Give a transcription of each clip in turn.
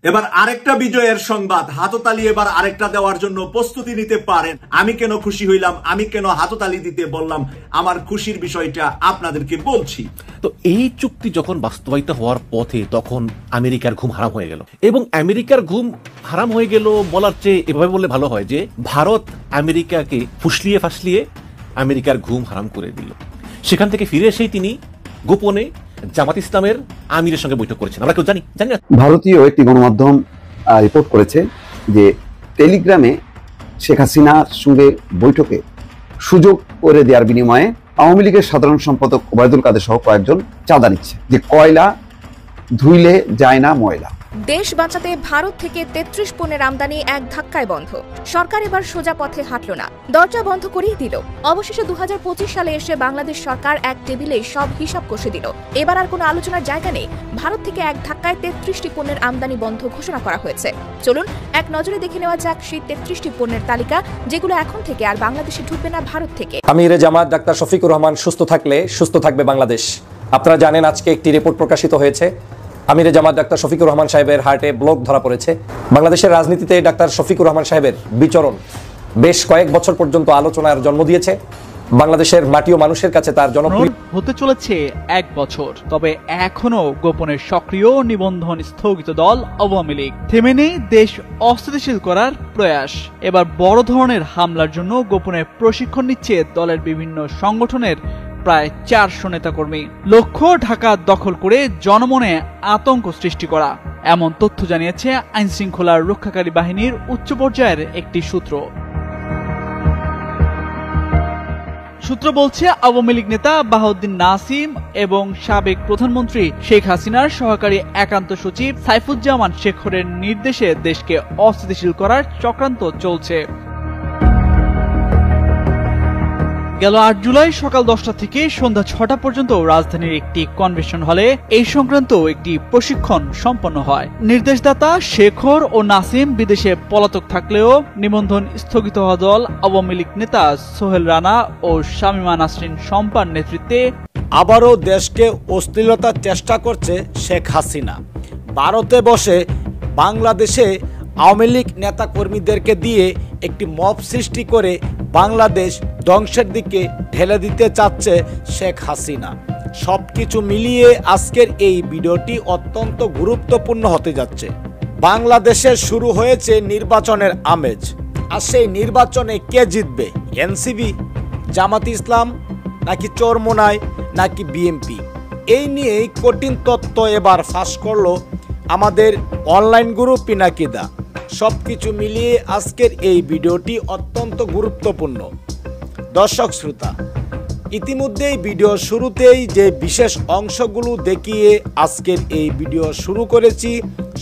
এবার আরেকটা বিজয়ের সংবাদ, হাততালি এবার আরেকটা দেওয়ার জন্য প্রস্তুতি নিতে পারেন। আমি কেন খুশি হইলাম, আমি কেন হাততালি দিতে বললাম, আমার খুশির বিষয়টা আপনাদেরকে বলছি। তো এই চুক্তি যখন বাস্তবায়িত হওয়ার পথে তখন আমেরিকার ঘুম হারাম হয়ে গেল, এবং আমেরিকার ঘুম হারাম হয়ে গেল বলার চেয়ে এভাবে বললে ভালো হয় যে ভারত আমেরিকাকে ফুসলিয়ে ফাসলিয়ে আমেরিকার ঘুম হারাম করে দিল। সেখান থেকে ফিরে এসেই তিনি গোপনে জামাত ইসলামের আমিরের সঙ্গে বৈঠক করেছেন। আমরা কেউ জানি না। ভারতীয় একটি গণমাধ্যম রিপোর্ট করেছে যে টেলিগ্রামে শেখ হাসিনার সঙ্গে বৈঠকে সুযোগ করে দেওয়ার বিনিময়ে আওয়ামী লীগের সাধারণ সম্পাদক ওবায়দুল কাদের সহ কয়েকজন চাঁদা নিচ্ছে, যে কয়লা ধুইলে যায় না ময়লা। দেশ বাঁচাতে ভারত থেকে ৩৩ পণ্যের আমদানি এক ধাক্কায় বন্ধ। সরকার এবার সোজা পথে হাঁটল না, দরজা বন্ধ করেই দিল। অবশেষে ২০২৫ সালে এসে বাংলাদেশ সরকার এক টেবিলে সব হিসাব কষে দিল। এবার আর কোনো আলোচনার জায়গা নেই। ভারত থেকে এক ধাক্কায় ৩৩টি পণ্যের আমদানি বন্ধ ঘোষণা করা হয়েছে। চলুন এক নজরে দেখে নেওয়া যাক সেই ৩৩টি পণ্যের তালিকা, যেগুলো এখন থেকে আর বাংলাদেশে ঢুকবে না ভারত থেকে। আমিরে জামাত ডাক্তার শফিকুর রহমান সুস্থ থাকলে সুস্থ থাকবে বাংলাদেশ। আপনারা জানেন আজকে একটি রিপোর্ট প্রকাশিত হয়েছে। আমিরে জামাত ডাক্তার শফিকুর রহমান সাহেবের হার্টে ব্লক ধরা পড়েছে। বাংলাদেশের রাজনীতিতে ডাক্তার শফিকুর রহমান সাহেবের বিচরণ বেশ কয়েক বছর পর্যন্ত আলোচনার জন্ম দিয়েছে। বাংলাদেশের মাটি ও মানুষের কাছে তার জনপ্রিয় হতে চলেছে 1 বছর। তবে এখনো গোপনে সক্রিয় নিবন্ধন স্থগিত দল আওয়ামী লীগ। থেমে নেই দেশ অস্থিতিশীল করার প্রয়াস। এবার বড় ধরনের হামলার জন্য গোপনে প্রশিক্ষণ নিচ্ছে দলের বিভিন্ন সংগঠনের প্রায় 400 নেতাকর্মী। লক্ষ্য ঢাকা দখল করে জনমনে আতঙ্ক সৃষ্টি করা, এমন তথ্য জানিয়েছে আইন শৃঙ্খলার রক্ষাকারী বাহিনীর উচ্চ পর্যায়ের একটি সূত্র। সূত্র বলছে আওয়ামী লীগ নেতা বাহাউদ্দিন নাসিম এবং সাবেক প্রধানমন্ত্রী শেখ হাসিনার সহকারী একান্ত সচিব সাইফুজ্জামান শেখরের নির্দেশে দেশকে অস্থিতিশীল করার চক্রান্ত চলছে। গেল 8 জুলাই সকাল 10টা থেকে সন্ধ্যা 6টা পর্যন্ত রাজধানীর একটি কনভেনশন হলে এই সংক্রান্ত একটি প্রশিক্ষণ সম্পন্ন হয়। নির্দেশদাতা শেখর ও নাসিম বিদেশে পলাতক থাকলেও নিবন্ধন স্থগিত হওয়া দল আওয়ামী লীগ নেতা সোহেল রানা ও শামীমা নাসরিন শম্পার নেতৃত্বে আবারও দেশকে অস্থিরতার চেষ্টা করছে শেখ হাসিনা। ভারতে বসে বাংলাদেশে আওয়ামী লীগ নেতা কর্মীদেরকে দিয়ে একটি মব সৃষ্টি করে বাংলাদেশ ধ্বংসের দিকে ঠেলে দিতে চাচ্ছে শেখ হাসিনা। সবকিছু মিলিয়ে আজকের এই ভিডিওটি অত্যন্ত গুরুত্বপূর্ণ হতে যাচ্ছে। বাংলাদেশে শুরু হয়েছে নির্বাচনের আমেজ। আর সেই নির্বাচনে কে জিতবে? এনসিপি, জামাত ইসলাম, নাকি চরমোনাই, নাকি বিএনপি? এই নিয়েই কঠিন তথ্য এবার ফাঁস করলো আমাদের অনলাইন গ্রুপ পিনাকিদা। সবকিছু মিলিয়ে আজকের এই ভিডিওটি অত্যন্ত গুরুত্বপূর্ণ। দর্শক শ্রোতা, ইতিমধ্যেই ভিডিও শুরুতেই যে বিশেষ অংশগুলো দেখিয়ে আজকের এই ভিডিও শুরু করেছি,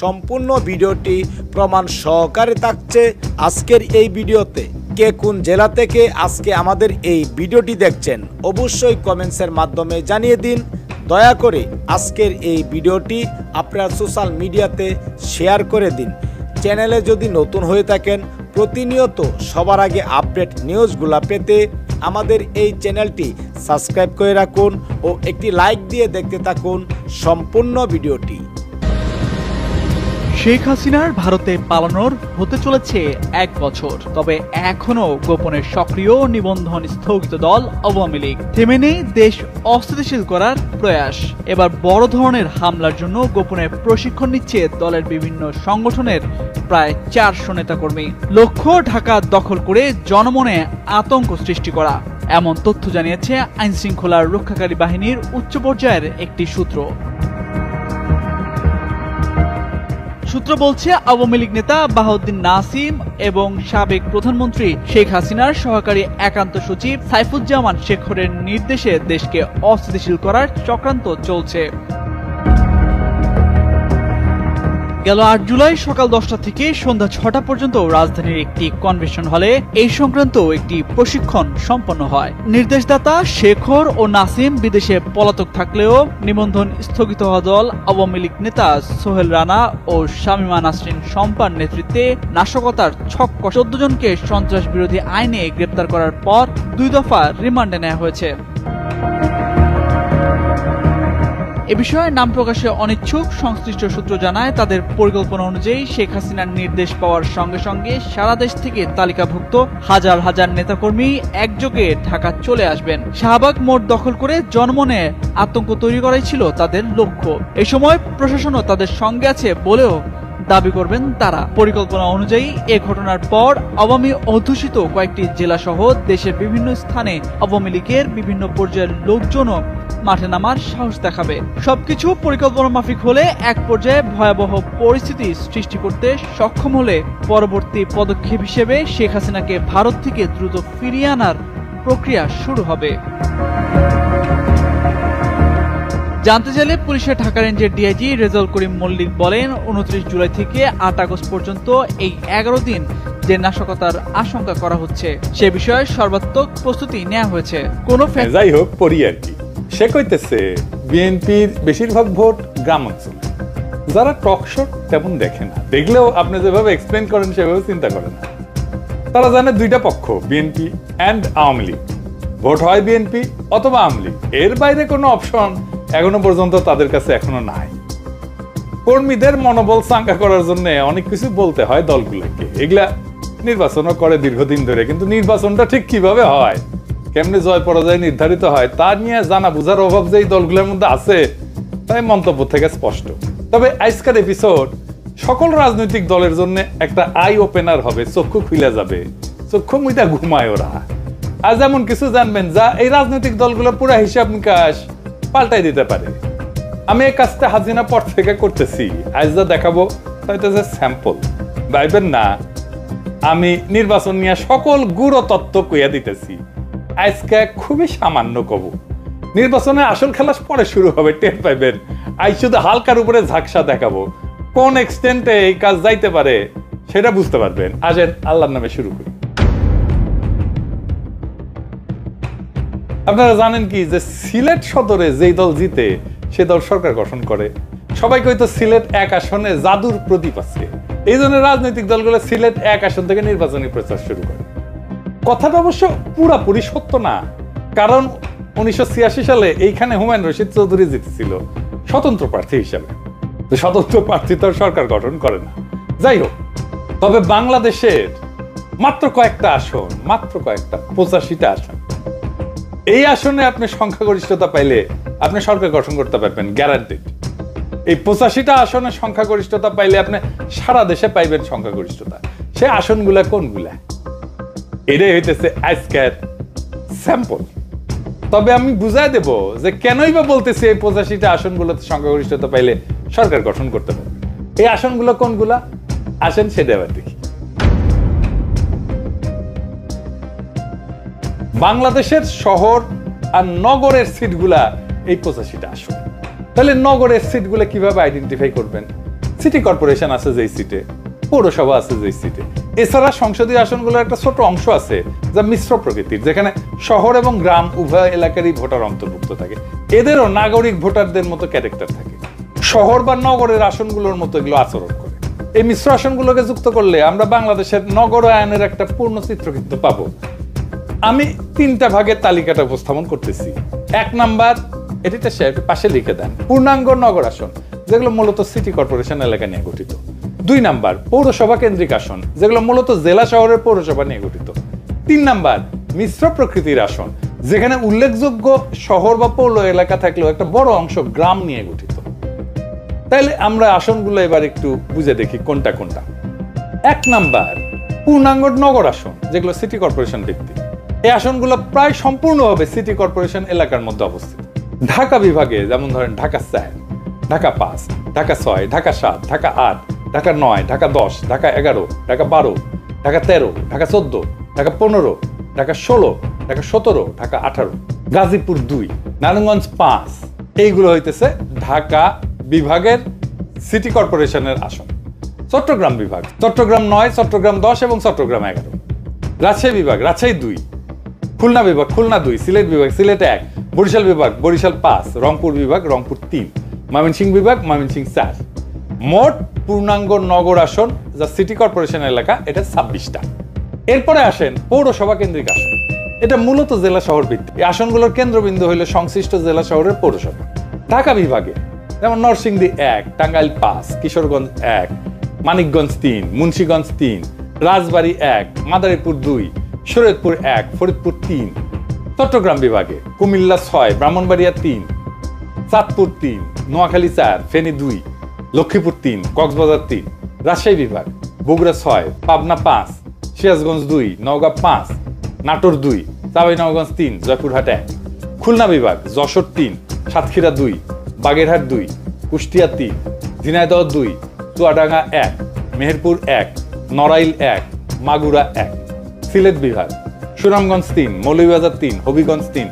সম্পূর্ণ ভিডিওটি প্রমাণ সহকারে থাকছে আজকের এই ভিডিওতে। কে কোন জেলা থেকে আজকে আমাদের এই ভিডিওটি দেখছেন অবশ্যই কমেন্টসের মাধ্যমে জানিয়ে দিন। দয়া করে আজকের এই ভিডিওটি আপনার সোশ্যাল মিডিয়াতে শেয়ার করে দিন। চ্যানেলে যদি নতুন হয়ে থাকেন প্রতিনিয়ত সবার আগে আপডেট নিউজগুলো পেতে আমাদের এই চ্যানেলটি সাবস্ক্রাইব করে রাখুন ও একটি লাইক দিয়ে দেখতে থাকুন সম্পূর্ণ ভিডিওটি। শেখ হাসিনার ভারতে পালানোর হতে চলেছে 1 বছর। তবে এখনো গোপনে সক্রিয় নিবন্ধন স্থগিত দল আওয়ামী লীগ। থেমে নেই দেশ অস্থিতিশীল করার প্রয়াস। এবার বড় ধরনের হামলার জন্য গোপনে প্রশিক্ষণ নিচ্ছে দলের বিভিন্ন সংগঠনের প্রায় 400 নেতাকর্মী। লক্ষ্য ঢাকা দখল করে জনমনে আতঙ্ক সৃষ্টি করা, এমন তথ্য জানিয়েছে আইন শৃঙ্খলার রক্ষাকারী বাহিনীর উচ্চ পর্যায়ের একটি সূত্র। সূত্র বলছে আওয়ামী লীগ নেতা বাহাউদ্দিন নাসিম এবং সাবেক প্রধানমন্ত্রী শেখ হাসিনার সহকারী একান্ত সচিব সাইফুজ্জামান শেখরের নির্দেশে দেশকে অস্থিতিশীল করার চক্রান্ত চলছে। গেল 8 জুলাই সকাল 10টা থেকে সন্ধ্যা 6টা পর্যন্ত রাজধানীর একটি কনভেনশন হলে এই সংক্রান্ত একটি প্রশিক্ষণ সম্পন্ন হয়। নির্দেশদাতা শেখর ও নাসিম বিদেশে পলাতক থাকলেও নিবন্ধন স্থগিত হওয়া দল আওয়ামী লীগ নেতা সোহেল রানা ও শামীমা নাসরিন শম্পার নেতৃত্বে নাশকতার ছক্কা 14 জনকে সন্ত্রাস বিরোধী আইনে গ্রেপ্তার করার পর 2 দফা রিমান্ডে নেওয়া হয়েছে। এ বিষয়ে নাম প্রকাশে অনিচ্ছুক সংশ্লিষ্ট সূত্র জানায়, তাদের পরিকল্পনা অনুযায়ী শেখ হাসিনার নির্দেশ পাওয়ার সঙ্গে সঙ্গে সারা দেশ থেকে তালিকাভুক্ত হাজার হাজার নেতাকর্মী একযোগে ঢাকা চলে আসবেন। শাহবাগ মোড় দখল করে জনমনে আতঙ্ক তৈরি করাই ছিল তাদের লক্ষ্য। এ সময় প্রশাসনও তাদের সঙ্গে আছে বলেও দাবি করবেন তারা। পরিকল্পনা অনুযায়ী এ ঘটনার পর আওয়ামী অধ্যুষিত কয়েকটি জেলা সহ দেশের বিভিন্ন স্থানে আওয়ামী লীগের বিভিন্ন পর্যায়ের লোকজনও মাঠে নামার সাহস দেখাবে। সবকিছু পরিকল্পনা মাফিক হলে এক পর্যায়ে ভয়াবহ পরিস্থিতি সৃষ্টি করতে সক্ষম হলে পরবর্তী পদক্ষেপ হিসেবে শেখ হাসিনাকে ভারত থেকে দ্রুত ফিরিয়ে আনার প্রক্রিয়া শুরু হবে। জানতে চাইলে পুলিশের ঢাকা রেঞ্জের ডিআইজি রেজাউল করিম মল্লিক বলেন, 29 জুলাই থেকে 8 আগস্ট পর্যন্ত এই 11 দিন যে নাশকতার আশঙ্কা করা হচ্ছে সে বিষয়ে সর্বাত্মক প্রস্তুতি নেওয়া হয়েছে। যাই হোক, পরি আর কি সে কইতেছে বিএনপির বেশিরভাগ ভোট গ্রাম অঞ্চলে, যারা টক শো তেমন দেখে না, দেখলেও আপনি যেভাবে এক্সপ্লেন করেন সেভাবে চিন্তা করেন না। তারা জানে দুইটা পক্ষ, BNP and Awami League. Vote হয় বিএনপি অথবা আওয়ামী লীগ, এর বাইরে কোনো অপশন এখনো পর্যন্ত তাদের কাছে এখনো নাই। কর্মীদের মনোবল চাঙ্গা করার জন্য অনেক কিছু বলতে হয় দলগুলোকে, এগুলা নির্বাচনও করে দীর্ঘদিন ধরে, কিন্তু নির্বাচনটা ঠিক কিভাবে হয়, কেমনে জয় পরাজয় নির্ধারিত হয় তা নিয়ে জানা বুঝার অভাব যে এই দলগুলোর মধ্যে আছে তাই মন্তব্য থেকে স্পষ্ট। তবে আজকের এপিসোড সকল রাজনৈতিক দলের জন্য একটা আই ওপেনার হবে, চক্ষু খুলে যাবে, চক্ষু মুইটা ঘুমায় ওরা। আজ এমন কিছু জানবেন যা এই রাজনৈতিক দলগুলোর পুরো হিসাব নিকাশ পাল্টাই দিতে পারে। আমি এই কাজটা হাজিনা পর থেকে করতেছি, আজ যা দেখাবো তাইতে যে স্যাম্পল, ভাইবেন না আমি নির্বাচন নিয়ে সকল গুড় তত্ত্ব কইয়া দিতেছি। আজকে খুবই সামান্য কব, নির্বাচনে আসল খেলা পরে শুরু হবে, টের পাইবেন। আজ শুধু হালকার উপরে ঝাকসা দেখাবো, কোন এক্সটেন্টে এই কাজ যাইতে পারে সেটা বুঝতে পারবেন। আসেন আল্লাহর নামে শুরু করি। আপনারা জানেন কি যে সিলেট সদরে যেই দল জিতে সে দল সরকার গঠন করে। সবাই কইতো সিলেট 1 আসনে জাদুর প্রদীপ আছে, এই জন্য রাজনৈতিক দলগুলো সিলেট 1 আসন থেকে নির্বাচনী প্রচার শুরু করে। কথাটা অবশ্য পুরাপুরি সত্য না, কারণ 1986 সালে এইখানে হুমায়ুন রশিদ চৌধুরী জিতেছিল স্বতন্ত্র প্রার্থী হিসাবে। স্বতন্ত্র প্রার্থী তো সরকার গঠন করে না। যাই হোক, তবে বাংলাদেশের মাত্র কয়েকটা আসন, মাত্র কয়েকটা 85টা আসন, এই আসনে আপনি সংখ্যাগরিষ্ঠতা পাইলে আপনি সরকার গঠন করতে পারবেন, গ্যারান্টেড। এই 85টা আসনে সংখ্যাগরিষ্ঠতা পাইলে আপনি সারা দেশে পাইবেন সংখ্যাগরিষ্ঠতা। সে আসনগুলা কোনগুলা, এটাই হইতেছে আজকের স্যাম্পল। তবে আমি বুঝাই দেব যে কেনই বা বলতেছি এই 85টা আসনগুলোতে সংখ্যাগরিষ্ঠতা পাইলে সরকার গঠন করতে পারবে। এই আসনগুলো কোনগুলা আসেন সেটা এবার দেখি। বাংলাদেশের শহর আর নগরের সিটগুলা এই 85টা আসন। তাহলে নগরের সিটগুলো কিভাবে আইডেন্টিফাই করবেন? সিটি কর্পোরেশন আছে যেই সিটে, পৌরসভা আছে যেই সিটে, এছাড়া সংসদীয় আসনগুলোর একটা ছোট অংশ আছে যা মিশ্র প্রকৃতির, যেখানে শহর এবং গ্রাম উভয় এলাকারই ভোটার অন্তর্ভুক্ত থাকে। এদেরও নাগরিক ভোটারদের মতো ক্যারেক্টার থাকে, শহর বা নগরের আসনগুলোর মতো এগুলো আচরণ করে। এই মিশ্র আসনগুলোকে যুক্ত করলে আমরা বাংলাদেশের নগরায়নের একটা পূর্ণ চিত্র কিন্তু পাবো। আমি 3টা ভাগের তালিকাটা উপস্থাপন করতেছি। 1 নাম্বার, এটা পাশে লিখে দেন, পূর্ণাঙ্গ নগর আসন, যেগুলো মূলত সিটি কর্পোরেশন এলাকা নিয়ে গঠিত। 2 নাম্বার, পৌরসভা কেন্দ্রিক আসন, যেগুলো মূলত জেলা শহরের পৌরসভা নিয়ে গঠিত। 3 নাম্বার, মিশ্র প্রকৃতির আসন, যেখানে উল্লেখযোগ্য শহর বা পৌর এলাকা থাকলেও একটা বড় অংশ গ্রাম নিয়ে গঠিত। তাইলে আমরা আসনগুলো এবার একটু বুঝে দেখি কোনটা কোনটা। 1 নাম্বার, পূর্ণাঙ্গ নগর আসন, যেগুলো সিটি কর্পোরেশন ভিত্তিক। এই আসনগুলো প্রায় সম্পূর্ণভাবে সিটি কর্পোরেশন এলাকার মধ্যে অবস্থিত। ঢাকা বিভাগে যেমন ধরেন ঢাকা 4, ঢাকা 5, ঢাকা 6, ঢাকা 7, ঢাকা 8, ঢাকা 9, ঢাকা 10, ঢাকা 11, ঢাকা 12, ঢাকা 13, ঢাকা 14, ঢাকা 15, ঢাকা 16, ঢাকা 17, ঢাকা 18, গাজীপুর 2, নারায়ণগঞ্জ 5। এইগুলো হইতেছে ঢাকা বিভাগের সিটি কর্পোরেশনের আসন। চট্টগ্রাম বিভাগ, চট্টগ্রাম 9, চট্টগ্রাম 10 এবং চট্টগ্রাম 11। রাজশাহী বিভাগ, রাজশাহী 2, খুলনা বিভাগ, খুলনা 2, সিলেট বিভাগ, সিলেট 1, বরিশাল বিভাগ, বরিশাল 5, রংপুর বিভাগ, রংপুর 3, ময়মনসিংহ বিভাগ, ময়মনসিংহ 4। মোট পূর্ণাঙ্গ নগর আসন যা সিটি কর্পোরেশন এলাকা, এটা 26টা। এরপরে আসেন পৌরসভা কেন্দ্রিক আসন, এটা মূলত জেলা শহর ভিত্তিক। এই আসনগুলোর কেন্দ্রবিন্দু হইল সংশ্লিষ্ট জেলা শহরের পৌরসভা। ঢাকা বিভাগে যেমন নরসিংদী 1, টাঙ্গাইল 5, কিশোরগঞ্জ 1, মানিকগঞ্জ 3, মুন্সিগঞ্জ 3, রাজবাড়ী 1, মাদারীপুর 2, শরীয়তপুর 1, ফরিদপুর 3। চট্টগ্রাম বিভাগে কুমিল্লা 6, ব্রাহ্মণবাড়িয়া 3, চাঁদপুর 3, নোয়াখালী 4, ফেনী 2, লক্ষ্মীপুর 3, কক্সবাজার 3। রাজশাহী বিভাগ বগুড়া 6, পাবনা 5, সিরাজগঞ্জ 2, নওগাঁ 5, নাটোর 2, চাঁপাইনবাবগঞ্জ 3, জয়পুরহাট 1। খুলনা বিভাগ যশোর 3, সাতক্ষীরা 2, বাগেরহাট 2, কুষ্টিয়া 3, ঝিনাইদহ 2, চুয়াডাঙ্গা 1, মেহেরপুর 1, নড়াইল 1, মাগুরা 1। সিলেট বিভাগ সুনামগঞ্জ 3, মৌলভীবাজার 3, হবিগঞ্জ 3।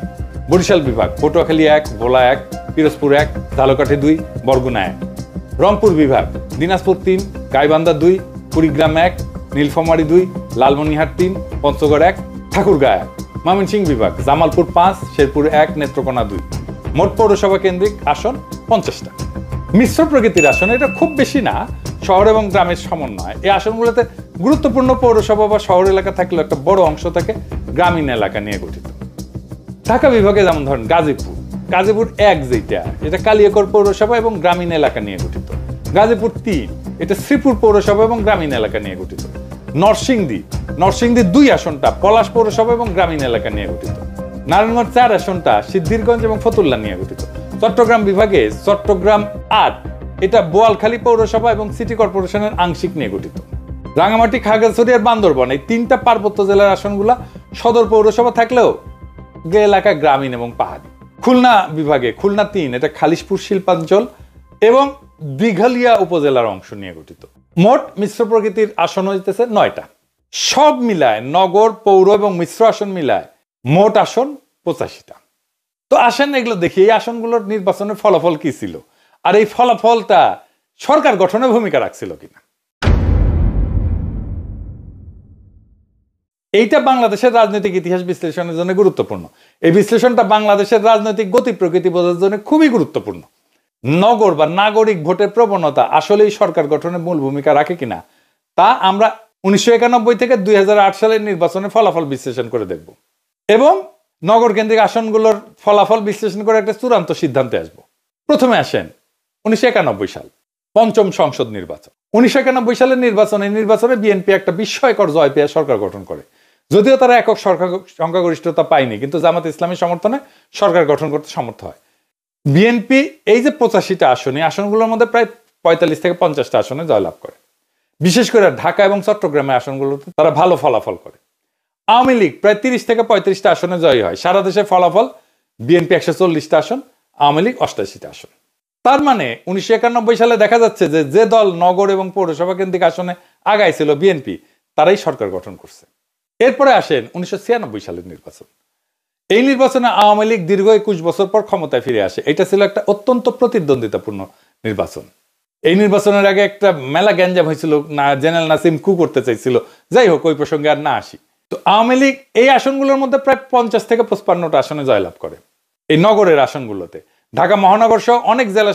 বরিশাল বিভাগ পটুয়াখালী 1, ভোলা 1, পিরোজপুর 1, ঝালকাঠি 2, বরগুনা 1। রংপুর বিভাগ দিনাজপুর 3, গাইবান্ধা 2, কুড়িগ্রাম 1, নীলফামারী 2, লালমনিরহাট 3, পঞ্চগড় 1, ঠাকুরগাঁ 1। ময়মনসিংহ বিভাগ জামালপুর 5, শেরপুর 1, নেত্রকোনা 2। মোট পৌরসভা কেন্দ্রিক আসন 50টা। মিশ্র প্রকৃতির আসন, এটা খুব বেশি না, শহর এবং গ্রামের সমন্বয়। এই আসনগুলোতে গুরুত্বপূর্ণ পৌরসভা বা শহর এলাকা থাকলেও একটা বড় অংশ থাকে গ্রামীণ এলাকা নিয়ে গঠিত। ঢাকা বিভাগে যেমন ধরেন গাজীপুর 1 যেটা, এটা কালিয়াকৈর পৌরসভা এবং গ্রামীণ এলাকা নিয়ে গঠিত। গাজীপুর 3, এটা শ্রীপুর পৌরসভা এবং গ্রামীণ এলাকা নিয়ে গঠিত। নরসিংদী 2 আসনটা পলাশ পৌরসভা এবং গ্রামীণ এলাকা নিয়ে গঠিত। নারায়ণগঞ্জ 4 আসনটা সিদ্ধিরগঞ্জ এবং ফতুল্লা নিয়ে গঠিত। চট্টগ্রাম বিভাগে চট্টগ্রাম 8, এটা বোয়ালখালী পৌরসভা এবং সিটি কর্পোরেশনের আংশিক নিয়ে গঠিত। রাঙামাটি, খাগড়াছড়ি আর বান্দরবান এই 3টা পার্বত্য জেলার আসনগুলা সদর পৌরসভা থাকলেও এলাকা গ্রামীণ এবং পাহাড়ি। খুলনা বিভাগে খুলনা 3, এটা খালিশপুর শিল্পাঞ্চল এবং দিঘালিয়া উপজেলার অংশ নিয়ে গঠিত। মোট মিশ্র প্রকৃতির আসন হইতেছে 9টা। সব মিলায় নগর, পৌর এবং মিশ্র আসন মিলায় মোট আসন 85টা। তো আসেন এগুলো দেখি, এই আসনগুলোর নির্বাচনের ফলাফল কি ছিল, আর এই ফলাফলটা সরকার গঠনে ভূমিকা রাখছিল কিনা। এইটা বাংলাদেশের রাজনৈতিক ইতিহাস বিশ্লেষণের জন্য গুরুত্বপূর্ণ। এই বিশ্লেষণটা বাংলাদেশের রাজনৈতিক গতি প্রকৃতি বোঝার জন্য খুবই গুরুত্বপূর্ণ। নগর বা নাগরিক ভোটের প্রবণতা আসলেই সরকার গঠনে মূল ভূমিকা রাখে কিনা তা আমরা 1991 থেকে 2008 সালের নির্বাচনের ফলাফল বিশ্লেষণ করে দেখব এবং নগর কেন্দ্রিক আসনগুলোর ফলাফল বিশ্লেষণ করে একটা চূড়ান্ত সিদ্ধান্তে আসব। প্রথমে আসেন 1991 সাল, পঞ্চম সংসদ নির্বাচন। 1991 সালের নির্বাচনে বিএনপি একটা বিস্ময়কর জয় পেয়ে সরকার গঠন করে। যদিও তারা একক সংখ্যাগরিষ্ঠতা পায়নি, কিন্তু জামাত ইসলামের সমর্থনে সরকার গঠন করতে সমর্থ হয়। বিএনপি এই যে 85টা আসন, এই আসনগুলোর মধ্যে প্রায় 45 থেকে 50টা আসনে জয়লাভ করে। বিশেষ করে ঢাকা এবং চট্টগ্রামের আসনগুলোতে তারা ভালো ফলাফল করে। আওয়ামী লীগ প্রায় 30 থেকে 35টা আসনে জয়ী হয়। সারা দেশে ফলাফল বিএনপি 140টা আসন, আওয়ামী লীগ 88টা আসন। তার মানে 1991 সালে দেখা যাচ্ছে যে দল নগর এবং পৌরসভা কেন্দ্রিক আসনে আগাই ছিল বিএনপি, তারাই সরকার গঠন করছে। এরপরে আসেন 1996 সালের নির্বাচন। এই নির্বাচনে আওয়ামী লীগ দীর্ঘ 21 বছর পর ক্ষমতায় ফিরে আসে। এটা ছিল একটা অত্যন্ত প্রতিদ্বন্দ্বিতাপূর্ণ নির্বাচন। এই নির্বাচনের আগে একটা মেলা গ্যাঞ্জাম হয়েছিল, না জেনারেল নাসিম কু করতে চাইছিল। যাই হোক, ওই প্রসঙ্গে আর না আসি। তো আওয়ামী লীগ এই আসনগুলোর মধ্যে প্রায় 50 থেকে 55টা আসনে জয়লাভ করে এই নগরের আসনগুলোতে। ঢাকা মহানগর সহ অনেক জেলা